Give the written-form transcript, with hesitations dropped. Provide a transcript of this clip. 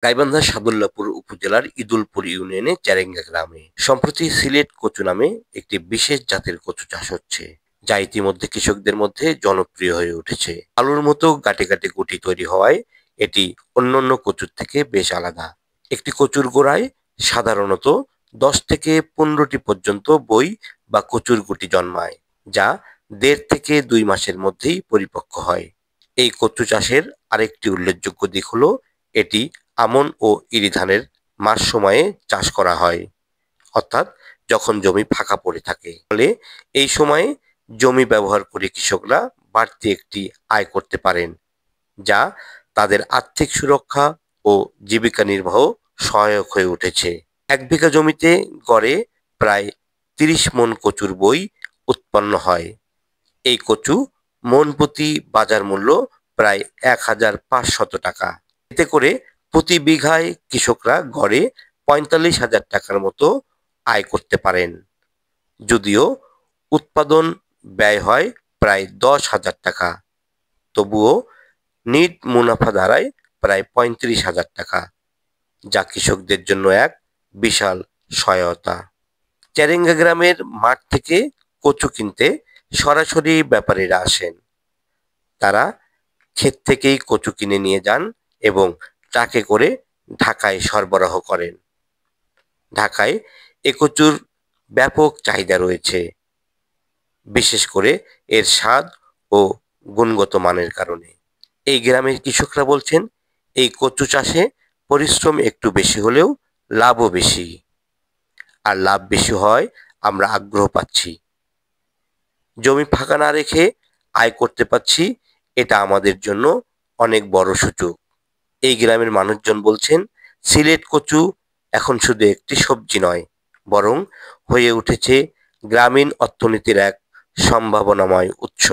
গাইবান্ধা সাদুল্লাপুর উপজেলার ইদুলপুর ইউনিয়নে চেরেঙ্গা গ্রামে সম্প্রতি সিলেট কচু নামে একটি বিশেষ জাতের কচু চাষ হচ্ছে, যা ইতিমধ্যে কৃষকদের মধ্যে জনপ্রিয় হয়ে উঠেছে। আলুর মতো গাঁটে গাঁটে গুটি তৈরি হওয়ায় এটি অন্যান্য কচুর থেকে বেশ আলাদা। একটি কচুর গোড়ায় সাধারণত 10 থেকে 15টি পর্যন্ত বই বা কচুর গুটি জন্মায়, যা 1.5 থেকে 2 মাসের মধ্যেই পরিপক্ক হয়। এই কচু চাষের আরেকটি উল্লেখযোগ্য দিক হলো এটি আমন ও ইরি ধানের মাঝ সময়ে চাষ করা হয়, অর্থাৎ যখন জমি ফাঁকা পড়ে থাকে। ফলে এই সময়ে জমি ব্যবহার করে কৃষকরা বাড়তি একটি আয় করতে পারেন, যা তাদের আর্থিক সুরক্ষা ও জীবিকা নির্বাহ সহায়ক হয়ে উঠেছে। 1 বিঘা জমিতে গড়ে প্রায় 30 মণ কচুর বই উৎপন্ন হয়। এই কচু মণ প্রতি বাজার মূল্য প্রায় 1,500 টাকা। এতে করে প্রতি বিঘায় কৃষকরা গড়ে 45,000 টাকার মতো আয় করতে পারেন, যদিও উৎপাদন ব্যয় হয় প্রায় 10,000 টাকা। তবুও নিট মুনাফা দাঁড়ায় প্রায় 35,000 টাকা, যা কৃষকদের জন্য এক বিশাল সহায়তা। চেরেঙ্গা গ্রামের মাঠ থেকে কচু কিনতে সরাসরি ব্যাপারীরা আসেন। তারা ক্ষেত থেকেই কচু কিনে নিয়ে যান এবং ট্রাকে করে ঢাকায় সরবরাহ করেন। ঢাকায় এ কচুর ব্যাপক চাহিদা রয়েছে, বিশেষ করে এর স্বাদ ও গুণগত মানের কারণে। এই গ্রামের কৃষকরা বলছেন, এই কচু চাষে পরিশ্রম একটু বেশি হলেও লাভও বেশি। আর লাভ বেশি হয় আমরা আগ্রহ পাচ্ছি। জমি ফাঁকা না রেখে আয় করতে পারছি, এটা আমাদের জন্য অনেক বড় সুযোগ। এই গ্রামের মানুষজন বলছেন, সিলেট কচু এখন শুধু একটি সবজি নয়, বরং হয়ে উঠেছে গ্রামীণ অর্থনীতির এক সম্ভাবনাময় উৎস।